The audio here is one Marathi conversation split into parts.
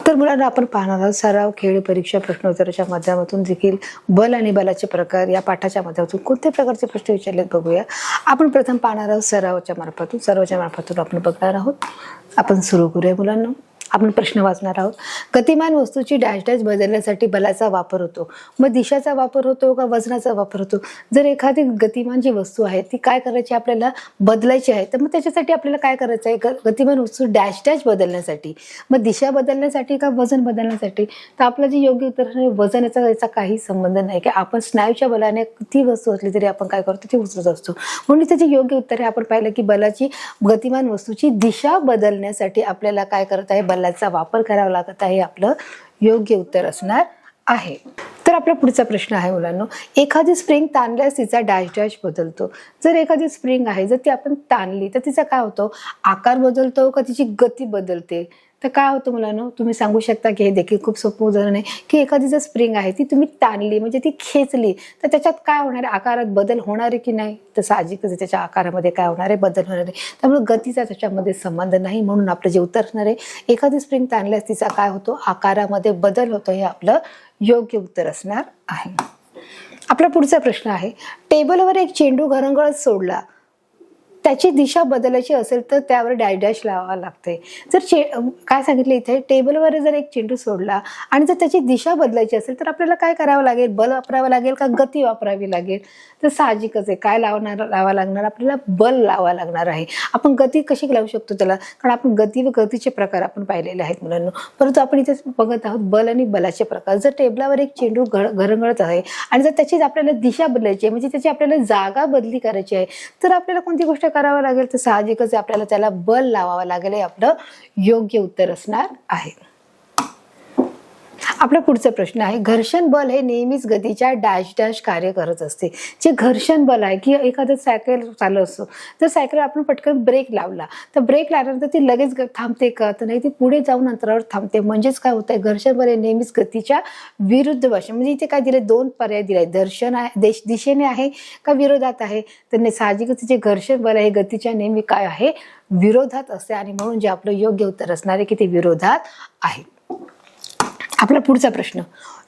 तर मुलांना आपण पाहणार आहोत सराव, खेळ, परीक्षा, प्रश्नोत्तराच्या माध्यमातून देखील बल आणि बलाचे प्रकार या पाठाच्या माध्यमातून कोणत्या प्रकारचे प्रश्न विचारलेत बघूया. आपण प्रथम पाहणार आहोत सरावाच्या मार्फतून आपण बघणार आहोत. आपण सुरू करूया मुलांना. आपण प्रश्न वाचणार आहोत. गतिमान वस्तूची डॅश डॅश बदलण्यासाठी बलाचा वापर होतो. मग दिशाचा वापर होतो का वजनाचा वापर होतो? जर एखादी गतिमान जी वस्तू आहे ती काय करायची, आपल्याला बदलायची आहे, तर मग त्याच्यासाठी आपल्याला काय करायचं आहे, गतिमान वस्तू डॅश डॅश बदलण्यासाठी, मग दिशा बदलण्यासाठी का वजन बदलण्यासाठी? तर आपलं जे योग्य उत्तर आहे वजन. याचा काही संबंध नाही की आपण स्नायूच्या बलाने किती वस्तू असली तरी आपण काय करतो, ती उचलत असतो. म्हणून त्याचे योग्य उत्तर आहे, आपण पाहिलं की बलाची गतिमान वस्तूची दिशा बदलण्यासाठी आपल्याला काय करत आहे, बलाचा वापर करावा लागत आहे. आपलं योग्य उत्तर असणार आहे. तर आपला पुढचा प्रश्न आहे मुलांनो, एखादी स्प्रिंग ताणल्यास तिचा डॅश डॅश बदलतो. जर एखादी स्प्रिंग आहे, जर ती आपण ताणली तर तिचा काय होतो, आकार बदलतो का तिची गती बदलते? तर काय होतं मुलांनो, तुम्ही सांगू शकता की हे देखील खूप सोपं उदाहरण आहे की एखादी जर स्प्रिंग आहे ती तुम्ही ताणली म्हणजे ती खेचली तर त्याच्यात काय होणार आहे, आकारात बदल होणार आहे की नाही? तर साहजिकच आहे, त्याच्या आकारामध्ये काय होणार आहे, बदल होणार आहे. त्यामुळे गतीचा त्याच्यामध्ये संबंध नाही. म्हणून आपलं जे उत्तर असणार आहे, एखादी स्प्रिंग ताणल्यास तिचा काय होतो, आकारामध्ये बदल होतो. हे आपलं योग्य उत्तर असणार आहे. आपला पुढचा प्रश्न आहे, टेबलवर एक चेंडू घरंगळत सोडला, त्याची दिशा बदलायची असेल तर त्यावर डॅश डॅश लावावा लागते. जर काय सांगितलं इथे, टेबलवर जर एक चेंडू सोडला आणि जर त्याची दिशा बदलायची असेल तर आपल्याला काय करावं लागेल, बल वापरावं लागेल का गती वापरावी लागेल? तर साहजिकच आहे, काय लावा लागणार, आपल्याला बल लावा लागणार आहे. आपण गती कशी लावू शकतो त्याला, कारण आपण गती व गतीचे प्रकार आपण पाहिलेले आहेत मुलांना. परंतु आपण इथे बघत आहोत बल आणि बलाचे प्रकार. जर टेबलावर एक चेंडू घरंगळत आहे आणि जर त्याची आपल्याला दिशा बदलायची आहे, म्हणजे त्याची आपल्याला जागा बदली करायची आहे, तर आपल्याला कोणती गोष्ट करावं लागेल? तर साहजिकच आपल्याला त्याला बल लावावं लागेल. हे आपलं योग्य उत्तर असणार आहे. आपला पुढचा प्रश्न आहे, घर्षण बल हे नेहमीच गतीच्या डॅश डॅश कार्य करत असते. जे घर्षण बल आहे की एखादं सायकल चालू असतो, तर सायकल आपण पटकन ब्रेक लावला तर ब्रेक लावल्यानंतर ती लगेच थांबते का? तर नाही, ती पुढे जाऊन अंतरावर थांबते. म्हणजेच काय होतंय, घर्षण बल हे नेहमीच गतीच्या विरुद्ध भाषा. म्हणजे इथे काय दिले, दोन पर्याय दिले, दर्शन आहे दिशेने आहे का विरोधात आहे? तर साहजिकच जे घर्षण बल आहे गतीच्या नेहमी काय आहे, विरोधात असते. आणि म्हणून जे आपलं योग्य उत्तर असणार आहे की ते विरोधात आहे. आपला पुढचा प्रश्न,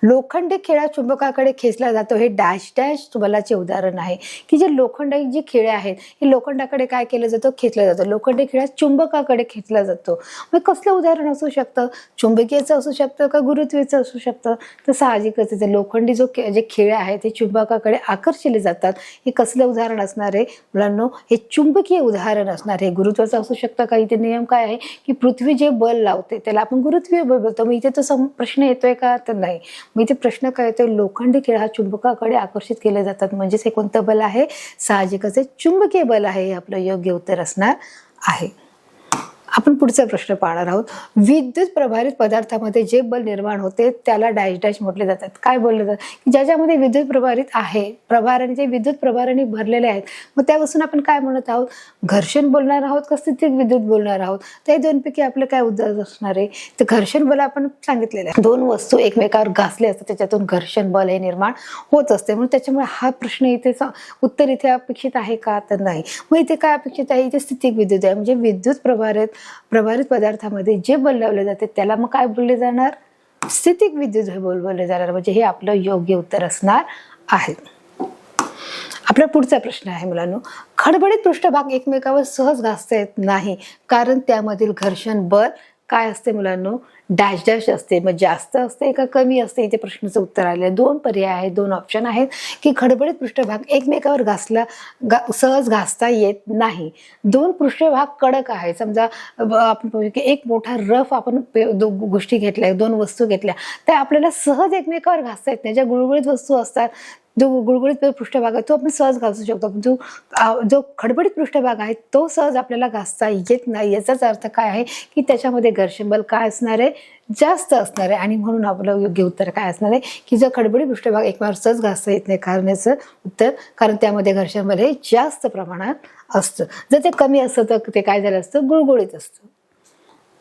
लोखंडी खिळा चुंबकाकडे खेचला जातो, हे डॅश डॅश बलाचे उदाहरण आहे. की जे लोखंडी जी खिळे आहेत हे लोखंडाकडे काय केलं जातं, खेचलं जातं. लोखंडी खिळा चुंबकाकडे खेचला जातो. मग कसलं उदाहरण असू शकतं, चुंबकीयचं असू शकतं का गुरुत्वाचं असू शकतं? तर साहजिकच आहे, लोखंडी जे खिळे आहेत ते चुंबकाकडे आकर्षले जातात. हे कसलं उदाहरण असणार आहे मुलांनो, हे चुंबकीय उदाहरण असणार आहे. गुरुत्वाचं असू शकतं का? इथे नियम काय आहे की पृथ्वी जे बल लावते त्याला आपण गुरुत्वीय बल बोलतो. मग इथे तो प्रश्न येतोय का? तर नाही. मग इथे प्रश्न काय येतोय, लोखंडी खिळा हा चुंबकाकडे आकर्षित केले जातात. म्हणजेच हे कोणतं बल आहे, साहजिकच आहे चुंबकीय बल आहे. हे आपलं योग्य उत्तर असणार आहे. आपण पुढचा प्रश्न पाहणार आहोत, विद्युत प्रभारित पदार्थामध्ये जे बल निर्माण होते त्याला डॅश डॅश म्हटले जातात. काय बोलले जातात, की ज्याच्यामध्ये विद्युत प्रभारित आहे, प्रभाराने जे विद्युत प्रभाराने भरलेले आहेत, मग त्यापासून आपण काय म्हणत आहोत, घर्षण बोलणार आहोत का स्थितिक विद्युत बोलणार आहोत? तर दोनपैकी आपलं काय उत्तर असणार आहे, तर घर्षण बल आपण सांगितलेलं आहे. दोन वस्तू एकमेकावर घासले असतात त्याच्यातून घर्षण बल हे निर्माण होत असते. म्हणून त्याच्यामुळे हा प्रश्न इथे उत्तर इथे अपेक्षित आहे का? तर नाही. मग इथे काय अपेक्षित आहे, इथे स्थितिक विद्युत आहे. म्हणजे विद्युत प्रभारित पदार्थामध्ये जे बल लावले जाते त्याला मग काय बोलले जाणार, स्थितिक विद्युत बोलले जाणार. म्हणजे हे आपलं योग्य उत्तर असणार आहे. आपला पुढचा प्रश्न आहे मुलांनो, खडबडीत पृष्ठभाग एकमेकावर सहज घासता येत नाही कारण त्यामधील घर्षण बल काय असते मुलांनो, डॅश डॅश असते. मग जास्त असते का कमी असते? इथे प्रश्नाचं उत्तर आले. दोन पर्याय आहेत, दोन ऑप्शन आहेत की खडबडीत पृष्ठभाग एकमेकावर सहज घासता येत नाही. दोन पृष्ठभाग कडक आहे. समजा आपण पाहू की एक मोठा रफ आपण गोष्टी घेतल्या, दोन वस्तू घेतल्या, त्या आपल्याला सहज एकमेकावर घासता येत नाही. ज्या गुळगुळीत वस्तू असतात, जो गुळगुळीत पृष्ठभाग आहे तो आपण सहज घासू शकतो. जो खडबडीत पृष्ठभाग आहे तो सहज आपल्याला घासता येत नाही. याचाच अर्थ काय आहे की त्याच्यामध्ये घर्षण बल काय असणार आहे, जास्त असणार आहे. आणि म्हणून आपलं योग्य उत्तर काय असणार आहे की जर खडबडीत पृष्ठभाग एकमेकावर सहज घासता येत नाही, कारण याचं उत्तर कारण त्यामध्ये घर्षण बल हे जास्त प्रमाणात असतं. जर ते कमी असतं तर ते काय झालं असतं, गुळगुळीत असतं.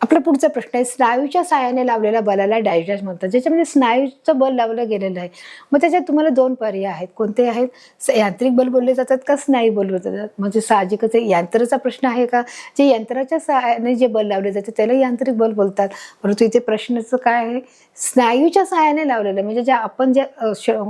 आपला पुढचा प्रश्न आहे, स्नायूच्या साहाय्याने लावलेल्या बलाला डॅश डॅश म्हणतात. ज्याच्यामध्ये स्नायूचं बल लावलं गेलेलं आहे. मग त्याच्यात तुम्हाला दोन पर्याय आहेत. कोणते आहेत? यांत्रिक बल बोलले जातात का स्नायू बल बोलले जातात? म्हणजे साहजिकच आहे, यंत्राचा प्रश्न आहे का? जे यंत्राच्या साहाय्याने जे बल लावले जाते त्याला यांत्रिक बल बोलतात. परंतु इथे प्रश्नाचं काय आहे? स्नायूच्या साहाय्याने लावलेलं, म्हणजे जे आपण जे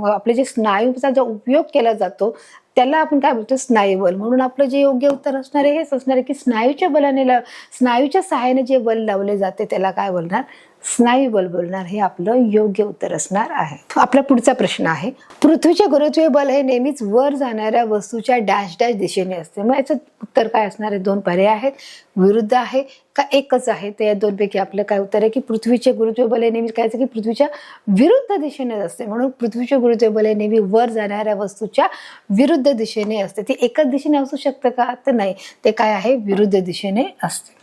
आपले जे स्नायूचा जो उपयोग केला जातो त्याला आपण काय बोलतो? स्नायूबल. म्हणून आपलं जे योग्य उत्तर असणार आहे हेच असणार आहे की स्नायूच्या सहाय्याने जे बल लावले जाते त्याला काय बोलणार? स्नायूबल बोलणार. हे आपलं योग्य उत्तर असणार आहे. आपला पुढचा प्रश्न आहे, पृथ्वीचे गुरुत्वीय बल हे नेहमीच वर जाणाऱ्या वस्तूच्या डॅश डॅश दिशेने असते. मग याचं उत्तर काय असणार आहे? दोन पर्याय आहेत. विरुद्ध आहे का एकच आहे? तर या दोनपैकी आपलं काय उत्तर आहे की पृथ्वीचे गुरुत्वीय बल हे नेहमीच काय की पृथ्वीच्या विरुद्ध दिशेने असते. म्हणून पृथ्वीचे गुरुत्वीय बल हे नेहमी वर जाणाऱ्या वस्तूच्या विरुद्ध दिशेने असते. ती एकच दिशेने असू शकतं का? तर नाही, ते काय आहे? विरुद्ध दिशेने असते.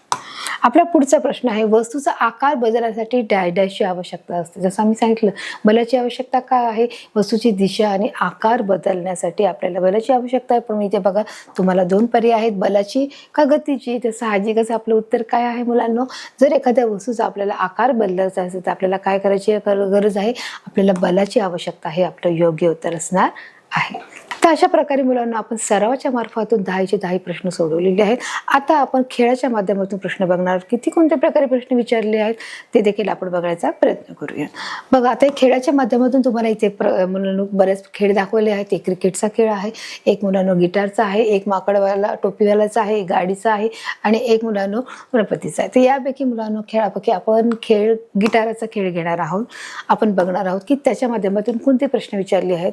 आपला पुढचा प्रश्न आहे, वस्तूचा आकार बदलण्यासाठी डॅश डॅशची आवश्यकता असते. जसं आम्ही सांगितलं, बलाची आवश्यकता काय आहे? वस्तूची दिशा आणि आकार बदलण्यासाठी आपल्याला बलाची आवश्यकता आहे. पण इथे बघा तुम्हाला दोन पर्याय आहेत, बलाची का गतीची. तर साहजिकच आपलं उत्तर काय आहे मुलांनो? जर एखाद्या वस्तूचा आपल्याला आकार बदलायचा असेल तर आपल्याला काय करायची गरज आहे? आपल्याला बलाची आवश्यकता आहे. आपलं योग्य उत्तर असणार आहे. तर अशा प्रकारे मुलांना आपण सरावाच्या मार्फातून 10चे 10 प्रश्न सोडवलेले आहेत. आता आपण खेळाच्या माध्यमातून प्रश्न बघणार. किती कोणत्या प्रकारे प्रश्न विचारले आहेत ते देखील आपण बघायचा प्रयत्न करूया. बघा, आता खेळाच्या माध्यमातून तुम्हाला इथे मुलांना बरेच खेळ दाखवले आहेत. एक क्रिकेटचा खेळ आहे, एक मुलांना गिटारचा आहे, एक माकडवाला टोपीवालाचा आहे, एक गाडीचा आहे आणि एक मुलांना गणपतीचा आहे. तर यापैकी मुलांना खेळापैकी आपण गिटाराचा खेळ घेणार आहोत. आपण बघणार आहोत की त्याच्या माध्यमातून कोणते प्रश्न विचारले आहेत.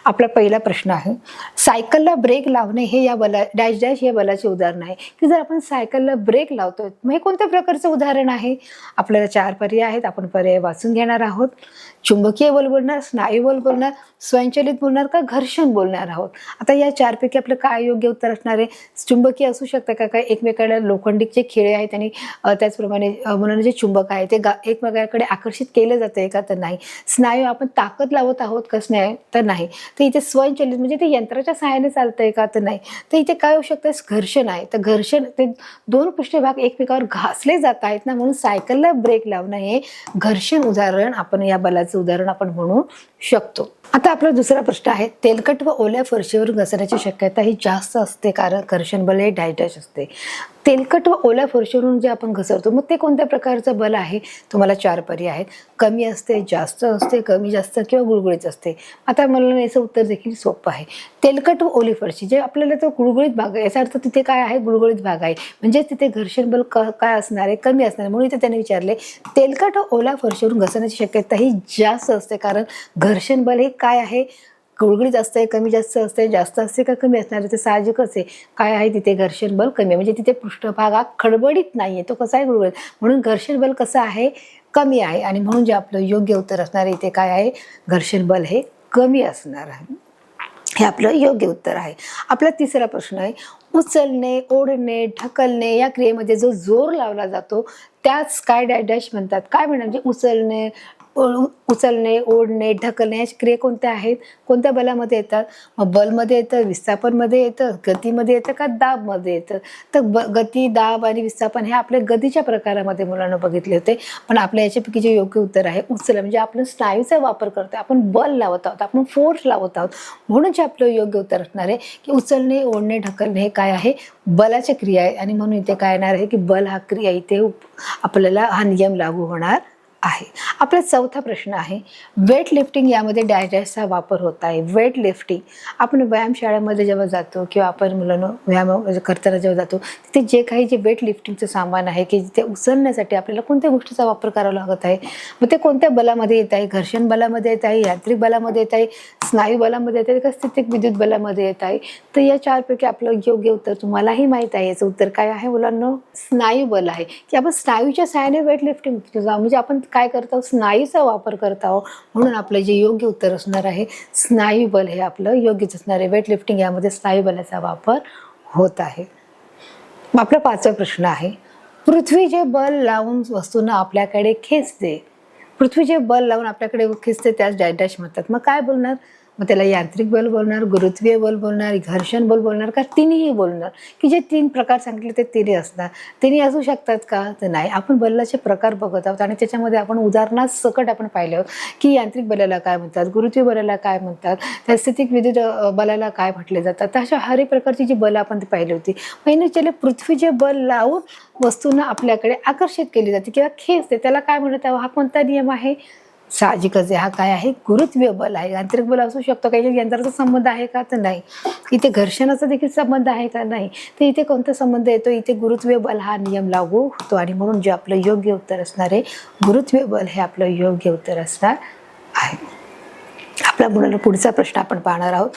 आपला पहिला प्रश्न आहे, सायकलला ब्रेक लावणे हे या डॅश डॅश या बलाचे उदाहरण आहे. की जर आपण सायकलला ब्रेक लावतोय मग हे कोणत्या प्रकारचं उदाहरण आहे? आपल्याला 4 पर्याय आहेत. आपण पर्याय वाचून घेणार आहोत. चुंबकीय बल बोलणार, स्नायू बल बोलणार, स्वयंचलित बोलणार का घर्षण बोलणार आहोत. आता या 4 पैकी आपलं काय योग्य उत्तर असणार आहे? चुंबकीय असू शकतं का? काय एकमेकाला लोखंडीचे खिळे आहेत आणि त्याचप्रमाणे मुलांना जे चुंबक आहे ते एकमेकाकडे आकर्षित केले जाते का? तर नाही. स्नायू आपण ताकद लावत आहोत का स्नायू? तर नाही. तर इथे स्वयंचलित म्हणजे ते यंत्राच्या सहाय्याने चालतंय का? तर नाही. तर इथे काय होऊ शकतं? घर्षण आहे. तर घर्षण ते दोन पृष्ठभाग एकमेकावर घासले जात आहेत ना, म्हणून सायकलला ब्रेक लावणं हे घर्षण उदाहरण आपण या बलाचं उदाहरण आपण म्हणू शकतो. आता आपला दुसरा प्रश्न आहे, तेलकट व ओल्या फरशीवर घसरण्याची शक्यता ही जास्त असते कारण घर्षण बल हे डॅश डॅश असते. तेलकट व ओल्या फरशीवरून जे आपण घसरतो मग ते कोणत्या प्रकारचं बल आहे? तुम्हाला 4 पर्याय आहेत. कमी असते, जास्त असते, कमी जास्त किंवा गुळगुळीत असते. आता मला याचं उत्तर देखील सोपं आहे. तेलकट व ओली फरशी जे आपल्याला तो गुळगुळीत भाग आहे, याचा अर्थ तिथे काय आहे? गुळगुळीत भाग आहे. म्हणजे तिथे घर्षण बल काय असणार आहे? कमी असणार आहे. म्हणून इथे त्याने विचारले तेलकट व ओल्या फरशीवरून घसरण्याची शक्यता ही जास्त असते कारण घर्षण बल हे काय आहे? गुळगुळीत असते, कमी जास्त असते, जास्त असते का कमी असणार आहे? ते साहजिकच आहे. काय आहे? तिथे घर्षण बल कमी आहे. म्हणजे तिथे पृष्ठभाग हा खडबडीत नाहीये, तो कसा आहे? गुळगुळीत. म्हणून घर्षण बल कसं आहे? कमी आहे. आणि म्हणून जे आपलं योग्य उत्तर असणार आहे इथे काय आहे? घर्षण बल हे कमी असणार आहे. हे आपलं योग्य उत्तर आहे. आपला तिसरा प्रश्न आहे, उचलणे, ओढणे, ढकलणे या क्रियेमध्ये जो जोर लावला जातो त्याच काय डॅश डॅश म्हणतात? काय म्हणजे उचलणे, ओढणे, ढकलणे या क्रिया कोणत्या आहेत? कोणत्या बलामध्ये येतात? मग बलमध्ये येतं, विस्थापनमध्ये येतं, गतीमध्ये येतं का दाबमध्ये येतं? तर गती, दाब आणि विस्थापन हे आपल्या गतीच्या प्रकारामध्ये मुलांना बघितले होते. पण आपल्या याच्यापैकी जे योग्य उत्तर आहे उचल, म्हणजे आपण स्नायूचा वापर करतोय, आपण बल लावत आहोत, आपण फोर्स लावत आहोत. म्हणून जे आपलं योग्य उत्तर असणार आहे की उचलणे, ओढणे, ढकलणे हे काय आहे? बलाची क्रिया आहे. आणि म्हणून इथे काय येणार आहे की बल हा क्रिया इथे आपल्याला हा नियम लागू होणार आहे. आपला चौथा प्रश्न आहे, वेट लिफ्टिंग यामध्ये डॅश डॅशचा वापर होत आहे. वेट लिफ्टिंग आपण व्यायामशाळेमध्ये जेव्हा जातो किंवा आपण मुलांना व्यायाम करताना जेव्हा जातो तिथे जे काही जे वेट लिफ्टिंगचं सामान आहे की ते उचलण्यासाठी आपल्याला कोणत्या गोष्टीचा वापर करावा लागत आहे? मग ते कोणत्या बलामध्ये येत आहे? घर्षण बलामध्ये येत आहे, यांत्रिक बलामध्ये येत आहे, स्नायू बलामध्ये येत आहे का स्थितिक विद्युत बलामध्ये येत आहे? तर या 4 पैकी आपलं योग्य उत्तर तुम्हालाही माहीत आहे. याचं उत्तर काय आहे मुलांना? स्नायू बल आहे. की आपण स्नायूच्या सहाय्याने वेट लिफ्टिंग म्हणजे आपण काय करतो? स्नायूचा वापर करत आहोत. म्हणून आपलं जे योग्य उत्तर असणार आहे स्नायू बल हे आपलं योग्यच असणार आहे. वेट लिफ्टिंग यामध्ये स्नायू बलाचा वापर होत आहे. आपला 5वा प्रश्न आहे, पृथ्वी जे बल लावून वस्तूंना आपल्याकडे खेचते, पृथ्वी जे बल लावून आपल्याकडे खेचते त्यास डॅश डॅश म्हणतात. मग काय बोलणार? मग त्याला यांत्रिक बल बोलणार, गुरुत्वीय बल बोलणार, घर्षण बल बोलणार का तिन्ही बोलणार, की जे 3 प्रकार सांगितले ते तिन्ही असणार. तिन्ही असू शकतात का, तर नाही. आपण बलाचे प्रकार बघत आहोत आणि त्याच्यामध्ये आपण उदाहरणासकट आपण पाहिले आहोत की यांत्रिक बलाला काय म्हणतात, गुरुत्वीय बलाला काय म्हणतात, त्या स्थितिक विद्युत बलाला काय म्हटले जातात. तर अशा हर एक प्रकारची जी बलं आपण ती पाहिली होती. महिन्याच्या पृथ्वी जे बल लावून वस्तूंना आपल्याकडे आकर्षित केली जाते किंवा खेचते, त्याला काय म्हणतात, हा कोणता नियम आहे, साहजिकच आहे, हा काय आहे, गुरुत्वीय बल आहे. यांत्रिक बल असू शकतो, काही यंत्राचा संबंध आहे का, तर नाही. इथे घर्षणाचा देखील संबंध आहे का, नाही. तर इथे कोणता संबंध येतो, इथे गुरुत्वीय बल हा नियम लागू होतो आणि म्हणून जे आपलं योग्य उत्तर असणार आहे गुरुत्वीय बल हे आपलं योग्य उत्तर असणार आहे. आपला मुलांना पुढचा प्रश्न आपण पाहणार आहोत.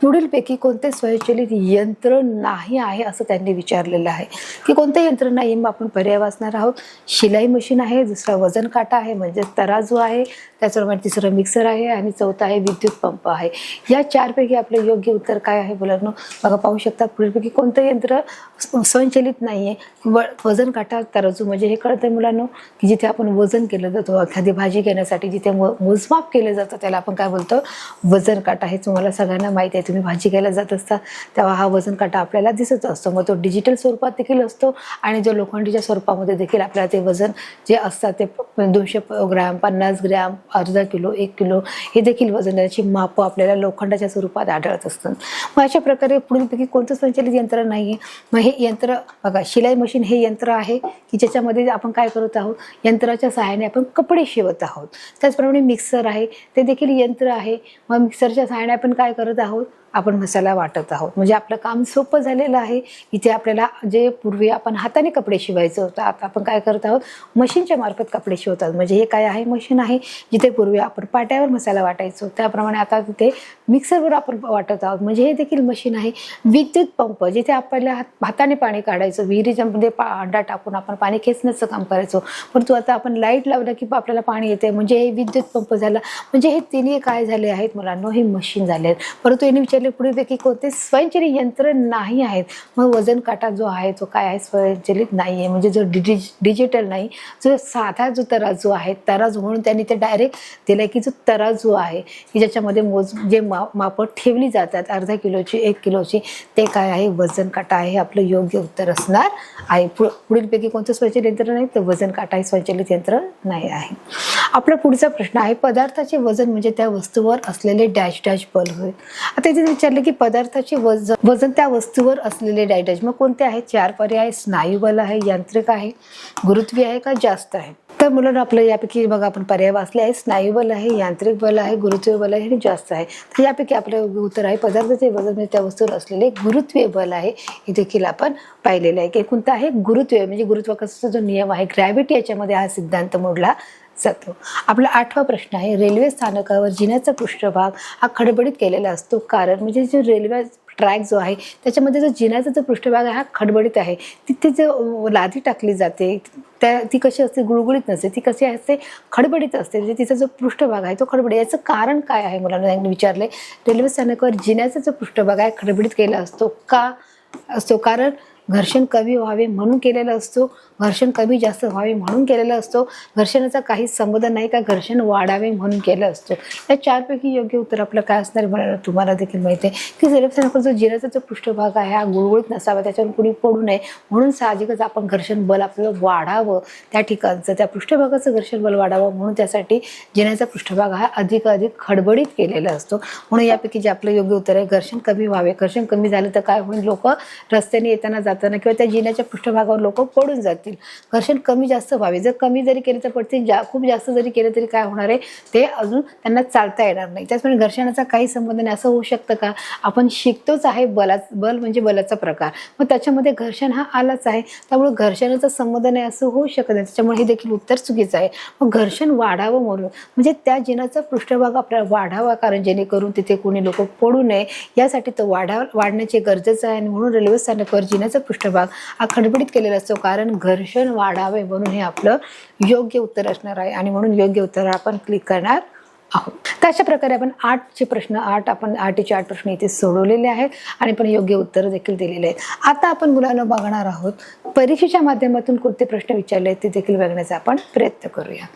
पुढीलपैकी कोणते स्वयंचलित यंत्र नाही आहे असं त्यांनी विचारलेलं आहे, की कोणते यंत्र नाही. मग आपण पर्याय वाचणार आहोत. शिलाई मशीन आहे, दुसरा वजन काटा आहे म्हणजे तराजू आहे, त्याचप्रमाणे तिसरं मिक्सर आहे आणि चौथा आहे विद्युत पंप आहे. या 4 पैकी आपलं योग्य उत्तर काय आहे मुलांनो, बघा पाहू शकता. पुढीलपैकी कोणतं यंत्र स्वयंचलित नाही आहे. वजन काटा तराजू म्हणजे हे कळतंय मुलांनो, की जिथे आपण वजन केलं जातं, एखादी भाजी घेण्यासाठी जिथे मोजमाप केलं जातं त्याला आपण काय बोलतो, वजन काटा. हे तुम्हाला सगळ्यांना माहिती आहे. तुम्ही भाजी घ्यायला जात असता तेव्हा हा वजन काटा आपल्याला दिसत असतो. मग तो डिजिटल स्वरूपात देखील असतो आणि जो लोखंडीच्या स्वरूपामध्ये देखील आपल्याला ते वजन जे असतात ते 200 ग्रॅम, 50 ग्रॅम, अर्धा किलो, 1 किलो हे देखील वजनाची मापं आपल्याला लोखंडाच्या स्वरूपात आढळत असतात. मग अशा प्रकारे पुढीलपैकी कोणतं संचलित यंत्र नाही आहे. मग हे यंत्र बघा, शिलाई मशीन हे यंत्र आहे की ज्याच्यामध्ये आपण काय करत आहोत, यंत्राच्या सहाय्याने आपण कपडे शिवत आहोत. त्याचप्रमाणे मिक्सर आहे, ते देखील यंत्र आहे. मग मिक्सरच्या सहाय्याने आपण काय करत आहोत, आपण मसाला वाटत आहोत. म्हणजे आपलं काम सोपं झालेलं आहे. इथे आपल्याला जे पूर्वी आपण हाताने कपडे शिवायचं होतं, आता आपण काय करत आहोत, मशीनच्या मार्फत कपडे शिवतात. म्हणजे हे काय आहे, मशीन आहे. जिथे पूर्वी आपण पाट्यावर मसाला वाटायचो त्याप्रमाणे आता तिथे मिक्सरवर आपण वाटत आहोत. म्हणजे हे देखील मशीन आहे. विद्युत पंप, जिथे आपल्याला हाताने पाणी काढायचं, विहिरीच्यामध्ये अंडा टाकून आपण पाणी खेचण्याचं काम करायचो, परंतु आता आपण लाईट लावलं की आपल्याला पाणी येते. म्हणजे हे विद्युत पंप झाला. म्हणजे हे तिन्ही काय झाले आहेत मुलांनो, हे मशीन झाले आहेत. परंतु यांनी पुढीलपैकी कोणते स्वयंचलित यंत्र नाही आहेत. मग वजन काटा जो आहे तो काय आहे, स्वयंचलित नाही आहे. म्हणजे जो डिजिटल नाही, जो साधा जो तराजू आहे, तराजू म्हणून त्यांनी ते डायरेक्ट दिलं की जो तराजू आहे की ज्याच्यामध्ये जे मापं ठेवली जातात, अर्धा किलोची, 1 किलोची, ते काय आहे, वजन काटा आहे. आपलं योग्य उत्तर असणार आहे. पुढीलपैकी कोणतं स्वयंचलित यंत्र नाही, तर वजन काटा हे स्वयंचलित यंत्र नाही आहे. आपला पुढचा प्रश्न आहे, पदार्थाचे वजन म्हणजे त्या वस्तूवर असलेले डॅश डॅश बल होय. आता इथे विचारले की पदार्थाचे वजन त्या वस्तूवर असलेले डॅश डॅश, मग कोणते आहेत, 4 पर्याय आहे. स्नायू बल आहे, यांत्रिक आहे, गुरुत्वीय आहे का जास्त आहे. तर मुलांना आपलं यापैकी बघा आपण पर्याय वाचले आहे. स्नायू बल आहे, यांत्रिक बल आहे, गुरुत्वीय बल आहे आणि जास्त आहे. तर यापैकी आपलं उत्तर आहे पदार्थाचे वजन म्हणजे त्या वस्तूवर असलेले गुरुत्वीय बल आहे. हे देखील आपण पाहिलेलं आहे की कोणतं आहे, गुरुत्वीय. म्हणजे गुरुत्वाकर्षणाचा जो नियम आहे, ग्रॅव्हिटी, याच्यामध्ये हा सिद्धांत मोडला जातो. आपला 8वा प्रश्न आहे, रेल्वे स्थानकावर जिन्याचा पृष्ठभाग हा खडबडीत केलेला असतो. कारण म्हणजे जो रेल्वे ट्रॅक जो आहे त्याच्यामध्ये जो जिन्याचा जो पृष्ठभाग आहे हा खडबडीत आहे. तिथे जो लादी टाकली जाते ती कशी असते, गुळगुळीत नसते, ती कशी असते, खडबडीत असते. म्हणजे तिचा जो पृष्ठभाग आहे तो खडबडीत. याचं कारण काय आहे मुलांना विचारले. रेल्वे स्थानकावर जिन्याचा जो पृष्ठभाग आहे खडबडीत केला असतो का असतो, कारण घर्षण कमी व्हावे म्हणून केलेला असतो, घर्षण कमी जास्त व्हावे म्हणून केलेला असतो, घर्षणाचा काही संबंध नाही का घर्षण वाढावे म्हणून केलं असतो. या 4 पैकी योग्य उत्तर आपलं काय असणार मला तुम्हाला देखील माहिती आहे की रेल्वे स्थानकावर जो जिन्याचा जो पृष्ठभाग आहे हा गुळगुळीत नसावा, त्याच्यावर कुणी पडू नये म्हणून साहजिकच आपण घर्षण बल आपलं वाढावं, त्या ठिकाणचं त्या पृष्ठभागाचं घर्षण बल वाढावं म्हणून त्यासाठी जिन्याचा पृष्ठभाग हा अधिकाधिक खडबडीत केलेला असतो. म्हणून यापैकी जे आपलं योग्य उत्तर आहे, घर्षण कमी व्हावे. घर्षण कमी झालं तर काय होईल, लोक रस्त्याने येताना जाताना किंवा त्या जिन्याच्या पृष्ठभागावर लोक पडून जातील. घर्षण कमी जास्त व्हावे. जर कमी जरी केले तर पडतील, खूप जास्त जरी केलं तरी काय होणार आहे, ते अजून त्यांना चालता येणार नाही. त्याचप्रमाणे घर्षणाचा काही संबंध नाही. असं होऊ शकतं का, आपण शिकतोच आहे, बल म्हणजे बलाचा प्रकार, मग त्याच्यामध्ये घर्षण हा आलाच आहे, त्यामुळे घर्षणाचा संबंध नाही असं होऊ शकत नाही. त्याच्यामुळे हे देखील उत्तर चुकीचं आहे. मग घर्षण वाढावं म्हणून म्हणजे त्या जिन्याचा पृष्ठभाग आपल्याला वाढावा, कारण जेणेकरून तिथे कोणी लोक पडू नये यासाठी तो वाढण्याची गरजेचं आहे. आणि म्हणून रेल्वे स्थानकावर जिन्याचा पृष्ठभाग हा खडबडीत केलेला असतो, कारण घर्षण वाढावे म्हणून हे आपलं योग्य उत्तर असणार आहे. आणि म्हणून योग्य उत्तर आपण क्लिक करणार आहोत. तर अशा प्रकारे आपण 8चे प्रश्न 8 प्रश्न इथे सोडवलेले आहेत आणि पण योग्य उत्तर देखील दिलेले आहेत. आता आपण मुलांना बघणार आहोत परीक्षेच्या माध्यमातून कोणते प्रश्न विचारले आहेत ते देखील बघण्याचा आपण प्रयत्न करूया.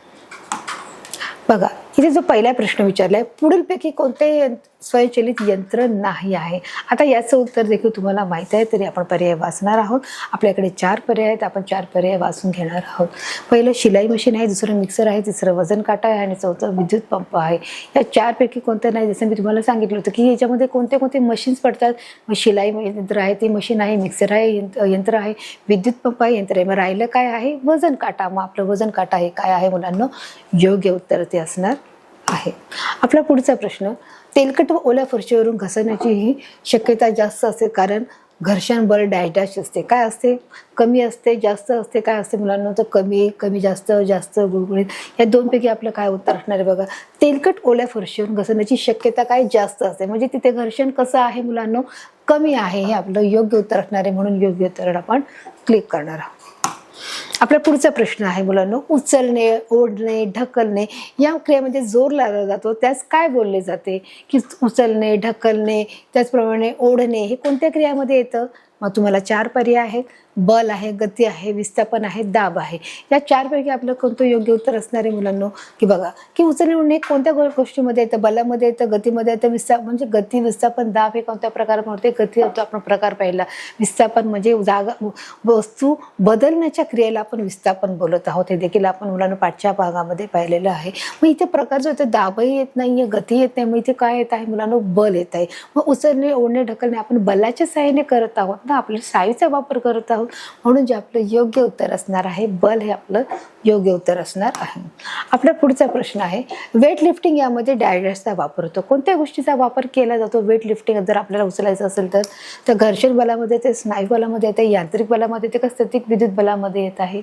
बघा, इथे जो पहिला प्रश्न विचारलाय, पुढीलपैकी कोणते स्वयंचलित यंत्र नाही आहे. आता याचं उत्तर देखील तुम्हाला माहीत आहे, तरी आपण पर्याय वाचणार आहोत. आपल्याकडे 4 पर्याय आहेत, आपण 4 पर्याय वाचून घेणार आहोत. पहिलं शिलाई मशीन आहे, दुसरं मिक्सर आहे, तिसरं वजन काटा आहे आणि चौथं विद्युत पंप आहे. या 4 पैकी कोणतं नाही. जसं मी तुम्हाला सांगितलं होतं की याच्यामध्ये कोणते कोणते मशीन्स पडतात. मग शिलाई यंत्र आहे, ती मशीन आहे, मिक्सर आहे, यंत्र आहे, विद्युत पंप आहे, यंत्र आहे. मग राहिलं काय आहे? वजन काटा. मग आपलं वजन काटा हे काय आहे मुलांना? योग्य उत्तर ते असणार आहे. आपला पुढचा प्रश्न, तेलकट व ओल्या फरशीवरून घसरण्याची ही शक्यता जास्त असते, कारण घर्षण बल डॅश डॅश असते. काय असते? कमी असते, जास्त असते, काय असते मुलांना? तर कमी, कमी जास्त, जास्त गुळगुळीत. या 2 पैकी आपलं काय उत्तर असणार आहे बघा. तेलकट ओल्या फरशीवरून घसरण्याची शक्यता काय जास्त असते, म्हणजे तिथे घर्षण कसं आहे मुलांना? कमी आहे. हे आपलं योग्य उत्तर असणार आहे, म्हणून योग्य उत्तर आपण क्लिक करणार आहोत. आपला पुढचा प्रश्न आहे मुलांनो, उचलणे, ओढणे, ढकलणे या क्रियेमध्ये जोर लावला जातो, त्यास काय बोलले जाते? की उचलणे, ढकलणे, त्याचप्रमाणे ओढणे हे कोणत्या क्रियामध्ये येतं? मग तुम्हाला 4 पर्याय आहेत. बल आहे, गती आहे, विस्थापन आहे, दाब आहे. या 4 पैकी आपलं कोणतं योग्य उत्तर असणार आहे मुलांनो? की बघा, की उचलणे ओढणे कोणत्या गोष्टीमध्ये येतं? बलामध्ये येतं, गतीमध्ये येतं, म्हणजे गती, विस्थापन, दाब हे कोणत्या प्रकारामध्ये? गती होतो आपण प्रकार पाहिला. विस्थापन म्हणजे जागा, वस्तू बदलण्याच्या क्रियेला आपण विस्थापन बोलत आहोत. हे देखील आपण मुलांना पाठच्या भागामध्ये पाहिलेलं आहे. मग इथे प्रकार जो येतो, दाबही येत नाहीये, गती येत नाही, मग इथे काय येत आहे मुलांना? बल येत आहे. मग उचलणे, ओढणे, ढकलणे आपण बलाच्या सहाय्याने करत आहोत ना, आपल्या साहाय्याचा वापर करत आहोत, म्हणून जे आपलं योग्य उत्तर असणार आहे बल हे आपलं योग्य उत्तर असणार आहे. आपला पुढचा प्रश्न आहे, वेट लिफ्टिंग यामध्ये डॅशचा वापर होतो. कोणत्या गोष्टीचा वापर केला जातो वेट लिफ्टिंग जर आपल्याला उचलायचं असेल तर घर्षण बलामध्ये येते, स्नायू बलामध्ये येते, यांत्रिक बलामध्ये येते, का स्थितिक विद्युत बलामध्ये येत आहे?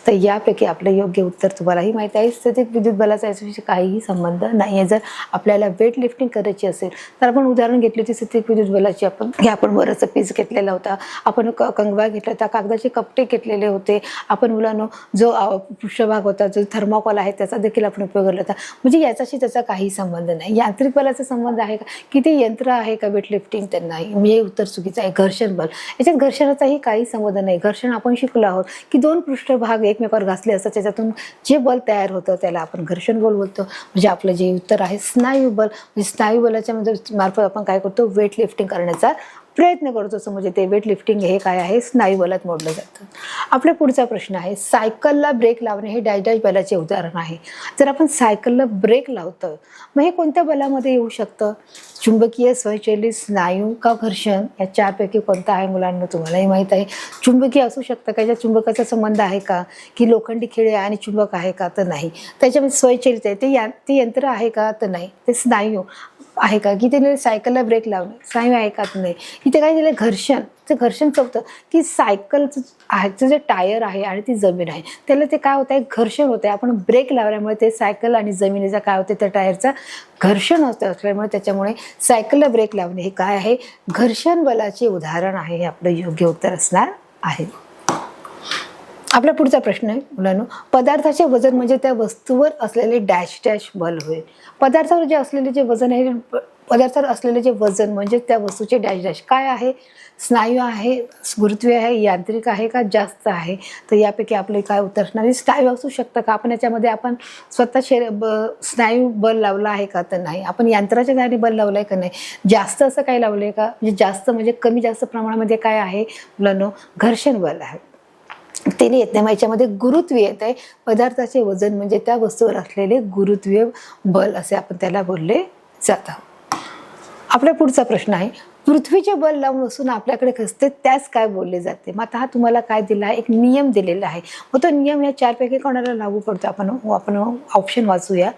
तर यापैकी आपलं योग्य उत्तर तुम्हालाही माहिती आहे, स्थितिक विद्युत बलाचा याच्याशी काहीही संबंध नाही आहे. जर आपल्याला वेट लिफ्टिंग करायची असेल तर आपण उदाहरण घेतली होती स्थितिक विद्युत बलाची. आपण बरंच पीस घेतलेला होता, आपण कंगवा घेतला होता, कागदाचे कपटे घेतलेले होते, आपण मुलांना जो पृष्ठभाग होता, जो थर्माकोल आहे त्याचा देखील आपण उपयोग केला होता. म्हणजे याच्याशी त्याचा काही संबंध नाही. यांत्रिक बलाचा संबंध आहे का? की ते यंत्र आहे का वेट लिफ्टिंग? तर नाही. हे उत्तर चुकीचं आहे. घर्षण बल, याच्यात घर्षणाचाही काही संबंध नाही. घर्षण आपण शिकलो आहोत की 2 पृष्ठभाग एकमेकावर घासले असतात, त्याच्यातून जे बल तयार होतं त्याला आपण घर्षण बल बोलतो. म्हणजे आपलं जे उत्तर आहे स्नायू बल. म्हणजे स्नायू बलाच्या मार्फत आपण काय करतो? वेट लिफ्टिंग करण्याचा प्रयत्न करतो. असं म्हणजे ते वेट लिफ्टिंग हे काय आहे? स्नायू बलात मोडलं जातं. आपला पुढचा प्रश्न आहे, सायकलला ब्रेक लावणे हे डॅश डॅश बलाचे उदाहरण आहे. जर आपण सायकलला ब्रेक लावतो मग हे कोणत्या बलामध्ये येऊ शकतं? चुंबकीय, स्वयंचलित, स्नायू का घर्षण? या 4 पैकी कोणतं आहे मुलांना? तुम्हालाही माहीत आहे. चुंबकीय असू शकतं का? ज्या चुंबकाचा संबंध आहे का? की लोखंडी खिळे आणि चुंबक आहे का? तर नाही. त्याच्यामध्ये स्वयंचलित आहे, ते यंत्र आहे का? तर नाही. ते स्नायू आहे का? की त्याने सायकलला ब्रेक लावणे, स्नायू आहे का? तर नाही. इथे काय झालं? घर्षण. ते घर्षण चौथं की सायकलचं आहे, जे टायर आहे आणि ती जमीन आहे त्याला ते काय होत आहे? घर्षण होत आहे. आपण ब्रेक लावल्यामुळे ते सायकल आणि जमिनीचा काय होते? त्या टायरचा घर्षण होतं असल्यामुळे त्याच्यामुळे सायकलला ब्रेक लावणे हे काय आहे? घर्षण बलाचे उदाहरण आहे. हे आपलं योग्य उत्तर असणार आहे. आपला पुढचा प्रश्न आहे मुलांनो, पदार्थाचे वजन म्हणजे त्या वस्तूवर असलेले डॅश डॅश बल होय. पदार्थावर जे असलेले जे वजन आहे, पदार्थावर असलेले जे वजन म्हणजे त्या वस्तूचे डॅश डॅश काय आहे? स्नायू आहे, गुरुत्वीय आहे, यांत्रिक आहे का जास्त आहे? तर यापैकी आपले काय उत्तर असणार? स्नायू असू शकतं का? आपण याच्यामध्ये आपण स्वतः स्नायू बल लावला आहे का? तर नाही. आपण यंत्राच्या सहाय्याने बल लावलं आहे का? नाही. जास्त असं काही लावलं आहे का? म्हणजे जास्त म्हणजे कमी जास्त प्रमाणामध्ये काय आहे मुलांनो? घर्षण बल आहे. तिने येत नाही. मग याच्यामध्ये गुरुत्वीय येत आहे. पदार्थाचे वजन म्हणजे त्या वस्तूवर असलेले गुरुत्वीय बल असे आपण त्याला बोलले जातं. आपला पुढचा प्रश्न आहे, पृथ्वीचे बल लावून वस्तू आपल्याकडे खचते त्यास काय बोलले जाते? मग आता हा तुम्हाला काय दिला आहे? एक नियम दिलेला आहे. मग तो नियम या 4 पैकी कोणाला लागू पडतो? आपण ऑप्शन वाचूया.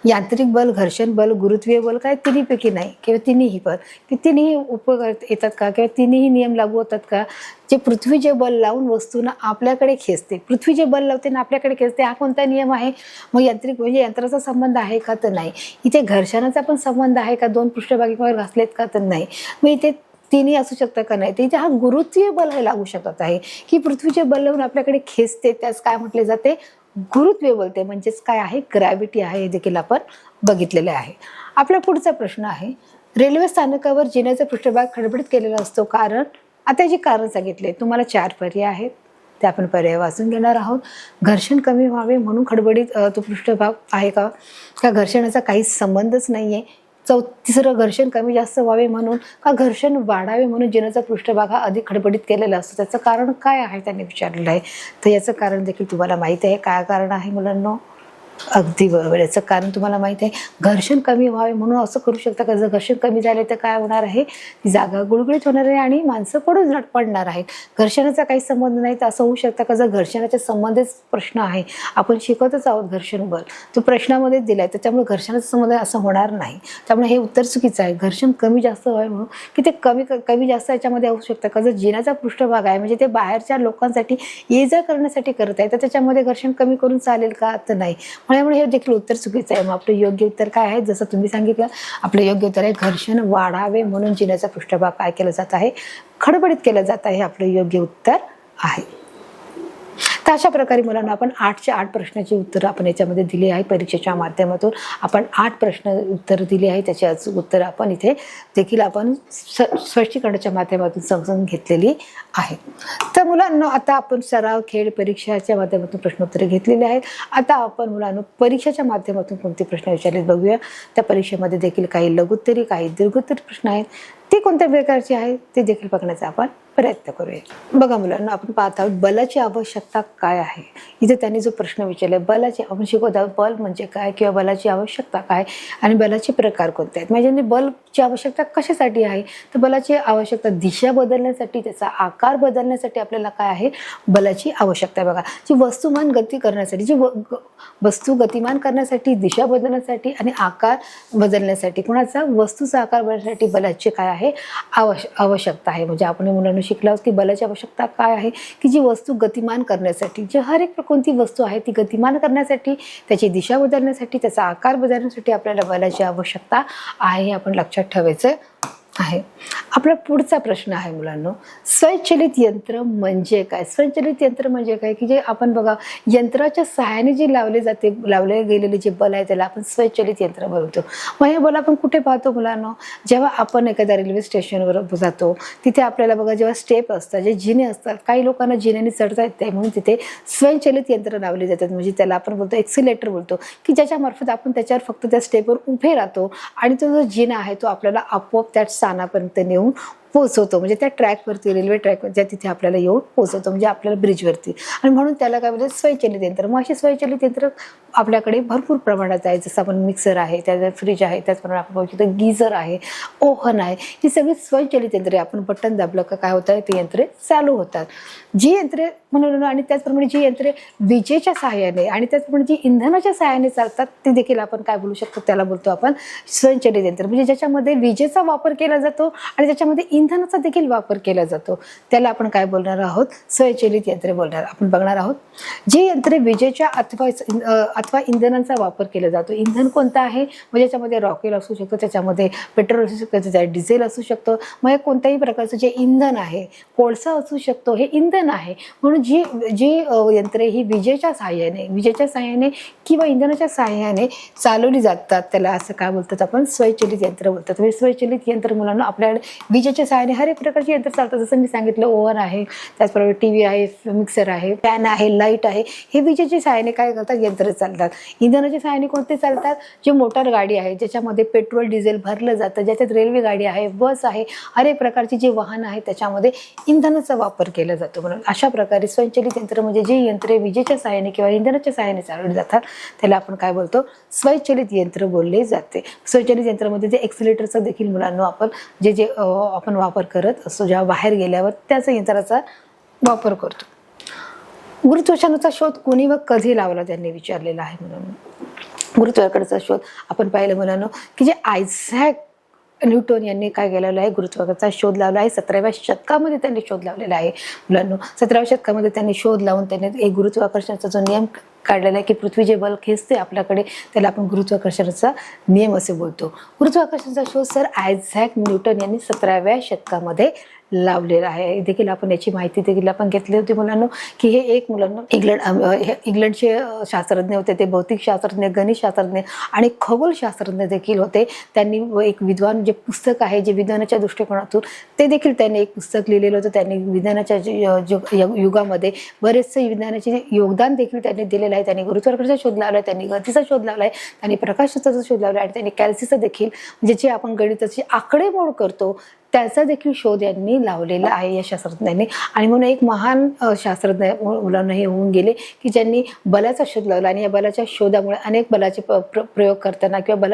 यांत्रिक बल, घर्षण बल, गुरुत्वीय बल काय? तिन्हीपैकी नाही किंवा तिन्हीही बल, की तिन्ही उपयोग येतात का? किंवा तिन्ही नियम लागू होतात का? जे पृथ्वीचे बल लावून वस्तूंना आपल्याकडे खेचते, पृथ्वीचे बल लावते ना आपल्याकडे खेचते, हा कोणता नियम आहे? मग यांत्रिक म्हणजे यंत्राचा संबंध आहे का? तर नाही. इथे घर्षणाचा पण संबंध आहे का? 2 पृष्ठभागावर घासलेत का? तर नाही. मग इथे तिन्ही असू शकतं का? नाही. तिथे हा गुरुत्वीय बल हे लागू शकत आहे, की पृथ्वीचे बल लावून आपल्याकडे खेचते त्यास काय म्हटले जाते? गुरुत्वीय बोलते. म्हणजेच काय आहे? ग्रॅव्हिटी आहे. हे देखील आपण बघितलेले आहे. आपला पुढचा प्रश्न आहे, रेल्वे स्थानकावर जिन्याचा पृष्ठभाग खडबडीत केलेला असतो कारण? आता जे कारण सांगितले, तुम्हाला 4 पर्याय आहेत, ते आपण पर्याय वाचून घेणार आहोत. घर्षण कमी व्हावे म्हणून खडबडीत तो पृष्ठभाग आहे का? का घर्षणाचा काहीच संबंधच नाही आहे? तिसरं घर्षण कमी जास्त व्हावे म्हणून का घर्षण वाढावे म्हणून जिन्याचा पृष्ठभाग हा अधिक खडबडीत केलेला असतो. त्याचं कारण काय आहे त्यांनी विचारलेलं आहे. तर याचं कारण देखील तुम्हाला माहिती आहे. काय कारण आहे मुलांनो? अगदी बरोबर, याचं कारण तुम्हाला माहिती आहे. घर्षण कमी व्हावे म्हणून असं करू शकता का जर घर्षण कमी झाले तर काय होणार आहे, ती जागा गुळगुळीत होणार आहे आणि माणसं पडून पडणार आहेत. घर्षणाचा काही संबंध नाही. तर असं होऊ शकतं का जर घर्षणाच्या संबंधित प्रश्न आहे, आपण शिकवतच आहोत घर्षण बल, तो प्रश्नामध्येच दिलाय, त्याच्यामुळे घर्षणाचा संबंध असं होणार नाही. त्यामुळे हे उत्तर चुकीचं आहे. घर्षण कमी जास्त व्हावे म्हणून की ते कमी जास्त याच्यामध्ये होऊ शकतं का जर जिन्याचा पृष्ठभाग आहे म्हणजे ते बाहेरच्या लोकांसाठी ये जा करण्यासाठी करत आहे, तर त्याच्यामध्ये घर्षण कमी करून चालेल का? तर नाही. त्यामुळे हे देखील उत्तर चुकीचं आहे. मग आपलं योग्य उत्तर काय आहे? जसं तुम्ही सांगितलं, आपलं योग्य उत्तर आहे घर्षण वाढावे म्हणून जिन्याचा पृष्ठभाग काय केला जात आहे, खडबडीत केलं जात आहे. आपलं योग्य उत्तर आहे. तर अशा प्रकारे मुलांना आपण 8च्या 8 प्रश्नाची उत्तरं आपण याच्यामध्ये दिली आहे. परीक्षेच्या माध्यमातून आपण 8 प्रश्न उत्तर दिली आहे. त्याची अचूक उत्तर आपण इथे देखील आपण स्पष्टीकरणाच्या माध्यमातून समजून घेतलेली आहे. तर मुलांना आता आपण सराव, खेळ, परीक्षाच्या माध्यमातून प्रश्नोत्तरे घेतलेली आहेत. आता आपण मुलांना परीक्षेच्या माध्यमातून कोणते प्रश्न विचारले बघूया. त्या परीक्षेमध्ये देखील काही लघुत्तरी, काही दीर्घोत्तरी प्रश्न आहेत. ते कोणत्या प्रकारचे आहेत ते देखील बघण्याचा आपण प्रयत्न करूया. बघा मुलांना, आपण पाहत आहोत बलाची आवश्यकता काय आहे. इथे त्यांनी जो प्रश्न विचारलाय, बलाची, आपण शिकवत आहोत बल म्हणजे काय किंवा बलाची आवश्यकता काय आणि बलाचे प्रकार कोणते आहेत. म्हणजे बलची आवश्यकता कशासाठी आहे, तर बलाची आवश्यकता दिशा बदलण्यासाठी, त्याचा आकार बदलण्यासाठी आपल्याला काय आहे, बलाची आवश्यकता आहे. बघा, जी वस्तुमान गती करण्यासाठी, जी वस्तू गतिमान करण्यासाठी, दिशा बदलण्यासाठी आणि आकार बदलण्यासाठी, कोणाचा, वस्तूचा आकार बदलण्यासाठी बलाची काय आहे, आवश्यकता आहे. म्हणजे आपण मुलांना शिकलो की बलाची आवश्यकता काय आहे, की जी वस्तू गतिमान करण्यासाठी, जी हर एक कोणती वस्तू आहे ती गतिमान करण्यासाठी, त्याची दिशा बदलण्यासाठी, त्याचा आकार बदलण्यासाठी आपल्याला बलाची आवश्यकता आहे. हे आपण लक्षात ठेवायचं आहे. आपला पुढचा प्रश्न आहे मुलांनो, स्वयंचलित यंत्र म्हणजे काय? स्वयंचलित यंत्र म्हणजे काय, की जे आपण बघा यंत्राच्या सहाय्याने जे लावले गेलेले जे बल आहे त्याला आपण स्वयंचलित यंत्र बोलतो. मग हे बल आपण कुठे पाहतो मुलांनो? जेव्हा आपण एखाद्या रेल्वे स्टेशनवर जातो, तिथे आपल्याला बघा जेव्हा स्टेप असतात, जे जिने असतात, काही लोकांना जिन्याने चढता येत नाही म्हणून तिथे स्वयंचलित यंत्र लावले जातात. म्हणजे त्याला आपण बोलतो एक्सिलेटर बोलतो, की ज्याच्या मार्फत आपण त्याच्यावर फक्त त्या स्टेपवर उभे राहतो आणि तो जो जिना आहे तो आपल्याला आपोआप त्या स्थानापर्यंत नेऊन पोहोचवतो. म्हणजे त्या ट्रॅकवरती, रेल्वे ट्रॅकवर ज्या तिथे आपल्याला येऊन पोहोचवतो, म्हणजे आपल्याला ब्रिजवरती. आणि म्हणून त्याला काय बोलतात, स्वयंचलित यंत्र. मग अशी स्वयंचलित यंत्र आपल्याकडे भरपूर प्रमाणात आहे. जसं आपण मिक्सर आहे, त्याच्यात फ्रीज आहे, त्याचप्रमाणे आपण बघू शकतो गीझर आहे, ओव्हन आहे. ही सगळी स्वयंचलित यंत्रे. आपण बटन दाबलं का काय होतं, ते यंत्रे चालू होतात. जी यंत्रे म्हणून, आणि त्याचप्रमाणे जी यंत्रे विजेच्या सहाय्याने आणि त्याचप्रमाणे जी इंधनाच्या सहाय्याने चालतात ते देखील आपण काय बोलू शकतो, त्याला बोलतो आपण स्वयंचलित यंत्र. म्हणजे ज्याच्यामध्ये विजेचा वापर केला जातो आणि त्याच्यामध्ये इंधनाचा देखील वापर केला जातो, त्याला आपण काय बोलणार आहोत, स्वयंचलित यंत्रे बोलणार. आपण बघणार आहोत जी यंत्रे विजेच्या अथवा इंधनाचा वापर केला जातो. इंधन कोणतं आहे, म्हणजे त्याच्यामध्ये रॉकेल असू शकतो, त्याच्यामध्ये पेट्रोल असू शकतं, त्याच्यात डिझेल असू शकतं. मग कोणत्याही प्रकारचं जे इंधन आहे, कोळसा असू शकतो, हे इंधन आहे. म्हणून जी यंत्रे ही विजेच्या सहाय्याने किंवा इंधनाच्या सहाय्याने चालवली जातात, त्याला असं काय बोलतात, आपण स्वयंचलित यंत्र बोलतात. म्हणजे स्वयंचलित यंत्र मुलांना आपल्याकडे विजेच्या सहाय्याने हर एक प्रकारची यंत्र चालतात. जसं मी सांगितलं ओव्हन आहे, त्याचप्रमाणे टीव्ही आहे, मिक्सर आहे, फॅन आहे, लाईट आहे, हे विजेच्या सहाय्याने काय करतात, यंत्र चालतात. इंधनाच्या सहाय्याने कोणते चालतात, जे मोटार गाडी आहे, ज्याच्यामध्ये पेट्रोल डिझेल भरलं जातं, ज्याच्यात रेल्वे गाडी आहे, बस आहे, हर एक प्रकारची जी वाहन आहे त्याच्यामध्ये इंधनाचा वापर केला जातो. म्हणून अशा प्रकारे स्वयंचलित यंत्र म्हणजे जे यंत्रे विजेच्या सहाय्याने किंवा इंधनाच्या सहाय्याने चालवली जातात त्याला आपण काय बोलतो, स्वयंचलित यंत्र बोलले जाते. स्वयंचलित यंत्रामध्ये जे एक्सिलेटरचा देखील मुलांना आपण जे आपण वापर करत असतो, जेव्हा बाहेर गेल्यावर त्याचा यंत्राचा वापर करतो. गुरुत्वाकर्षणाचा शोध कोणी व कधी लावला त्यांनी विचारलेला आहे. म्हणून गुरुत्वाकर्षणाचा शोध आपण पाहिलं मुलांना की जे आयझॅक न्यूटन यांनी काय केलेलं आहे, गुरुत्वाकर्षणाचा शोध लावला आहे. 17व्या शतकामध्ये त्यांनी शोध लावलेला आहे मुलांना. 17व्या शतकामध्ये त्यांनी शोध लावून त्यांनी एक गुरुत्वाकर्षणाचा जो नियम काढलेला आहे की पृथ्वी जे बल खेचते आपल्याकडे त्याला आपण गुरुत्वाकर्षणाचा नियम असे बोलतो. गुरुत्वाकर्षणाचा शोध सर आयझॅक न्यूटन यांनी 17व्या शतकामध्ये लावलेला आहे. हे देखील आपण याची माहिती देखील आपण घेतली होती मुलांना, की हे एक मुलांना इंग्लंडचे शास्त्रज्ञ होते. ते भौतिक शास्त्रज्ञ, गणित शास्त्रज्ञ आणि खगोलशास्त्रज्ञ देखील होते. त्यांनी एक विद्वान जे पुस्तक आहे, जे विज्ञानाच्या दृष्टिकोनातून ते देखील त्यांनी एक पुस्तक लिहिलेलं होतं. त्यांनी विज्ञानाच्या युगामध्ये बरेचसे विज्ञानाचे योगदान देखील त्यांनी दिलेलं आहे. त्यांनी गुरुत्वाकर्षणाचा शोध लावलाय, त्यांनी गतीचा शोध लावलाय, त्यांनी प्रकाशाचा शोध लावला आणि त्यांनी कॅल्सीचा देखील, म्हणजे जे आपण गणिताची आकडेमोड करतो त्याचा देखील शोध यांनी लावलेला आहे या शास्त्रज्ञांनी. आणि म्हणून एक महान शास्त्रज्ञ मुलांना हे होऊन गेले की ज्यांनी बलाचा शोध लावला आणि या बलाच्या शोधामुळे अनेक बलाचे प्रयोग करताना किंवा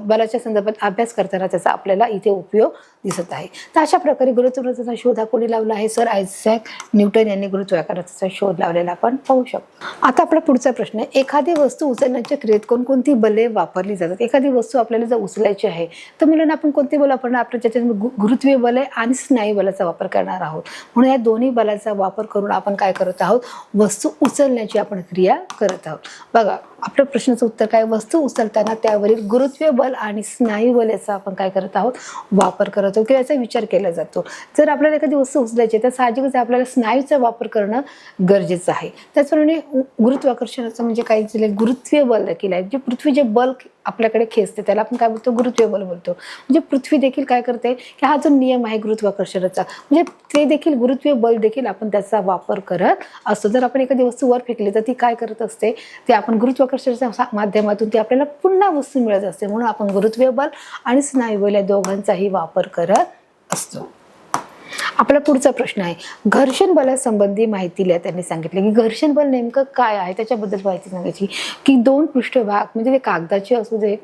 बलाच्या संदर्भात अभ्यास करताना त्याचा आपल्याला इथे उपयोग दिसत आहे. तर अशा प्रकारे गुरुत्वाकर्षणाचा शोध हा कोणी लावला आहे? सर आयझॅक न्यूटन यांनी गुरुत्वाकर्षणाचा शोध लावलेला आपण पाहू शकतो. आता आपला पुढचा प्रश्न आहे, एखादी वस्तू उचलण्याच्या क्रियेत कोणकोणती बले वापरली जातात? एखादी वस्तू आपल्याला जर उचलायची आहे तर मुलांना आपण कोणती बल वापरणार? आपण त्याच्यात गुरुत्वीय बल आणि स्नायू बलाचा वापर करणार आहोत. म्हणून या दोन्ही बलाचा वापर करून आपण काय करत आहोत? वस्तू उचलण्याची आपण क्रिया करत आहोत. बघा आपल्या प्रश्नाचं उत्तर काय? वस्तू उचलताना त्यावरील गुरुत्वीय बल आणि स्नायू बल याचा आपण काय करत आहोत? वापर करत आहोत किंवा याचा विचार केला जातो. जर आपल्याला एखादी वस्तू उचलायची तर साहजिकच आपल्याला स्नायूचा वापर करणं गरजेचं आहे. त्याचप्रमाणे गुरुत्वाकर्षणाचं म्हणजे काय झालं? गुरुत्वीय बल देखील आहे. जे पृथ्वी जे बल आपल्याकडे खेचते त्याला आपण काय बोलतो? गुरुत्वीय बल बोलतो. म्हणजे पृथ्वी देखील काय करते की हा जो नियम आहे गुरुत्वाकर्षणाचा, म्हणजे ते देखील गुरुत्वीय बल देखील आपण त्याचा वापर करत असतो. जर आपण एखादी वस्तू वर फेकली तर ती काय करत असते? ते आपण गुरुत्वाकर्षणाच्या माध्यमातून ती आपल्याला पुन्हा वस्तू मिळत असते. म्हणून आपण गुरुत्वीय बल आणि स्नायू बल या दोघांचाही वापर करत असतो. आपला पुढचा प्रश्न आहे, घर्षण बलासंबंधी माहिती लिहा. त्यांनी सांगितले की घर्षण बल नेमकं काय आहे त्याच्याबद्दल माहिती सांगायची. की दोन पृष्ठभाग म्हणजे ते कागदाचे असू दे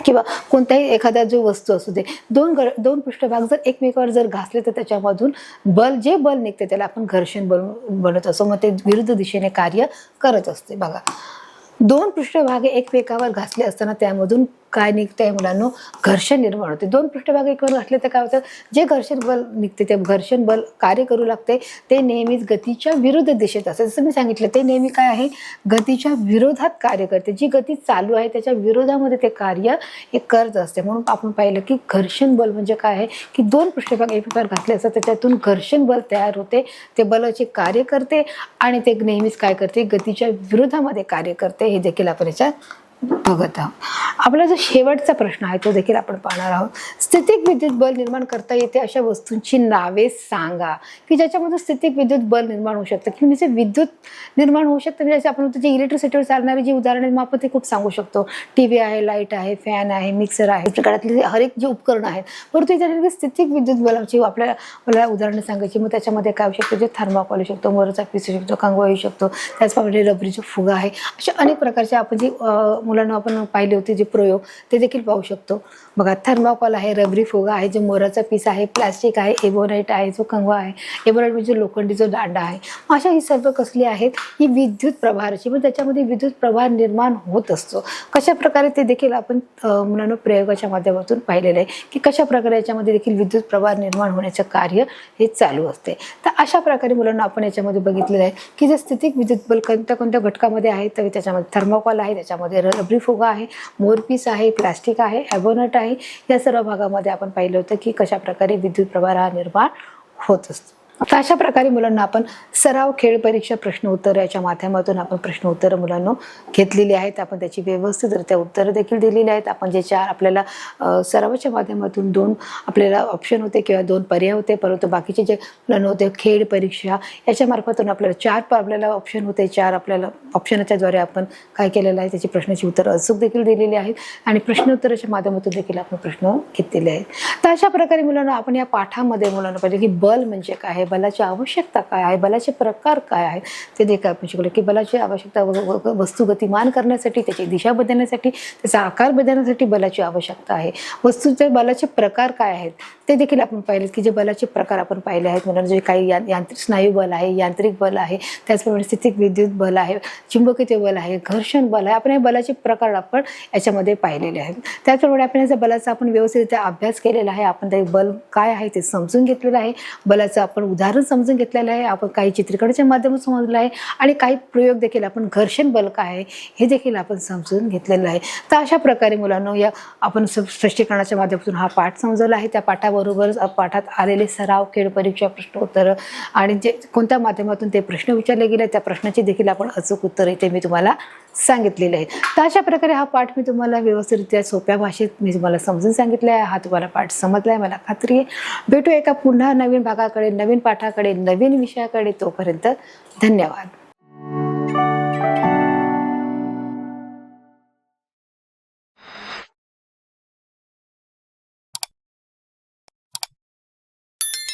किंवा कोणत्याही एखादा जो वस्तू असू दे, दोन पृष्ठभाग जर एकमेकावर जर घासले तर त्याच्यामधून जे बल निघते त्याला आपण घर्षण बल बनत असो. मग ते विरुद्ध दिशेने कार्य करत असते. बघा दोन पृष्ठभाग एकमेकावर घासले असताना त्यामधून काय निघतंय मुलांनो? घर्षण निर्माण होते. दोन पृष्ठभाग एकवर घासले तर काय होतं? जे घर्षण बल निघते ते घर्षण बल कार्य करू लागते ते नेहमीच गतीच्या विरुद्ध दिशेत असते. जसं मी सांगितलं ते नेहमी काय आहे? गतीच्या विरोधात कार्य करते. जी गती चालू आहे त्याच्या विरोधामध्ये ते कार्य हे करत असते. म्हणून आपण पाहिलं की घर्षण बल म्हणजे काय आहे? की दोन पृष्ठभाग एकमेकावर घातले असतात त्याच्यातून घर्षण बल तयार होते. ते बलाचे कार्य करते आणि ते नेहमीच काय करते? गतीच्या विरोधामध्ये कार्य करते. हे देखील आपण याच्यात बघत आहोत. आपला जो शेवटचा प्रश्न आहे तो देखील आपण पाहणार आहोत. स्थितिक विद्युत बल निर्माण करता येते अशा वस्तूंची नावे सांगा की ज्याच्यामधून स्थितिक विद्युत बल निर्माण होऊ शकतं. की म्हणजे विद्युत निर्माण होऊ शकतं म्हणजे आपण जे इलेक्ट्रिसिटीवर चालणारी जी उदाहरणे मग आपण ते खूप सांगू शकतो. टीव्ही आहे, लाईट आहे, फॅन आहे, मिक्सर आहे, घरातले हर एक जे उपकरण आहेत. परंतु त्याच्यानंतर स्थितिक विद्युत बलाची मला उदाहरणं सांगायची. मग त्याच्यामध्ये काय होऊ शकतं? जे थर्माकोल येऊ शकतो, मोराचा पीस येऊ शकतो, कंगवा येऊ शकतो, त्याचप्रमाणे रबरीचा फुगा आहे. अशा अनेक प्रकारचे आपण जी मुलांना आपण पाहिले होते जे प्रयोग ते देखील पाहू शकतो. बघा थर्माकोल आहे, रबरी फुगा आहे, जो मोराचा पीस आहे, प्लास्टिक आहे, एबोनाईट आहे, जो कंगवा आहे. एबोनाईट म्हणजे लोखंडी जो दांडा आहे. अशा ही सर्व कसली आहेत? ही विद्युत प्रभाराची. मग त्याच्यामध्ये विद्युत प्रवाह निर्माण होत असतो. कशा प्रकारे ते देखील आपण मुलांना प्रयोगाच्या माध्यमातून पाहिलेलं आहे की कशा प्रकारे याच्यामध्ये देखील विद्युत प्रवाह निर्माण होण्याचं कार्य हे चालू असते. तर अशा प्रकारे मुलांना आपण याच्यामध्ये बघितलेलं आहे की जे स्थितिक विद्युत बल कोणत्या घटकामध्ये आहे तर त्याच्यामध्ये थर्माकोल आहे, त्याच्यामध्ये रबरी फुगा आहे, मोरपीस आहे, प्लास्टिक आहे, एबोनेट आहे. या सर्व भागामध्ये आपण पाहिलं होतं की कशा प्रकारे विद्युत प्रवाह हा निर्माण होत असतो. तर अशा प्रकारे मुलांना आपण सराव, खेळ परीक्षा, प्रश्न उत्तर याच्या माध्यमातून आपण प्रश्न उत्तर मुलांना घेतलेली आहेत. आपण त्याची व्यवस्थितरित्या उत्तरं देखील दिलेली आहेत. आपण जे चार आपल्याला सरावाच्या माध्यमातून 2 आपल्याला ऑप्शन होते किंवा 2 पर्याय होते, परंतु बाकीचे जे मुलांना होते खेळ परीक्षा याच्या मार्फतून आपल्याला 4 आपल्याला ऑप्शन होते. 4 आपल्याला ऑप्शनच्या द्वारे आपण काय केलेलं आहे त्याची प्रश्नाची उत्तरं अचूक देखील दिलेली आहेत आणि प्रश्न उत्तराच्या माध्यमातून देखील आपण प्रश्न घेतलेले आहेत. तर अशा प्रकारे मुलांना आपण या पाठामध्ये मुलांना पाहिजे की बल म्हणजे काय आहे, बलाची आवश्यकता काय आहे, बलाचे प्रकार काय आहेत ते देखील आपण शिकलो. की बलाची आवश्यकता वस्तू गतिमान करण्यासाठी, त्याची दिशा बदलण्यासाठी, त्याचा आकार बदलण्यासाठी बलाची आवश्यकता आहे. वस्तूचे बलाचे प्रकार काय आहेत ते देखील आपण पाहिले की जे बलाचे प्रकार आपण पाहिले आहेत मुलांना. जे काही यांत्रिक स्नायू बल आहे, यांत्रिक बल आहे, त्याचप्रमाणे स्थितिक विद्युत बल आहे, चुंबकीय बल आहे, घर्षण बल आहे. आपण हे बलाचे प्रकार आपण याच्यामध्ये पाहिलेले आहेत. त्याचप्रमाणे आपण याचा बलाचा आपण व्यवस्थितरित्या अभ्यास केलेला आहे. आपण ते बल काय आहे ते समजून घेतलेलं आहे. बलाचं आपण उदाहरण समजून घेतलेलं आहे, आपण काही चित्रीकरणाच्या माध्यमातून समजलं आहे आणि काही प्रयोग देखील आपण घर्षण बल काय आहे हे देखील आपण समजून घेतलेलं आहे. तर अशा प्रकारे मुलांनो या आपण स्पष्टीकरणाच्या माध्यमातून हा पाठ समजवला आहे. त्या पाठाबरोबरच पाठात आलेले सराव, खेळ परीक्षा, प्रश्न उत्तर आणि जे कोणत्या माध्यमातून ते प्रश्न विचारले गेले त्या प्रश्नाची देखील आपण अचूक उत्तर इथे मी तुम्हाला सांगितलेलं आहे. तर अशा प्रकारे हा पाठ मी तुम्हाला व्यवस्थितरित्या सोप्या भाषेत मी तुम्हाला समजून सांगितलं आहे. हा तुम्हाला पाठ समजला आहे मला खात्री आहे. भेटू एका पुन्हा नवीन भागाकडे, नवीन पाठाकडे, नवीन विषयाकडे. तोपर्यंत धन्यवाद.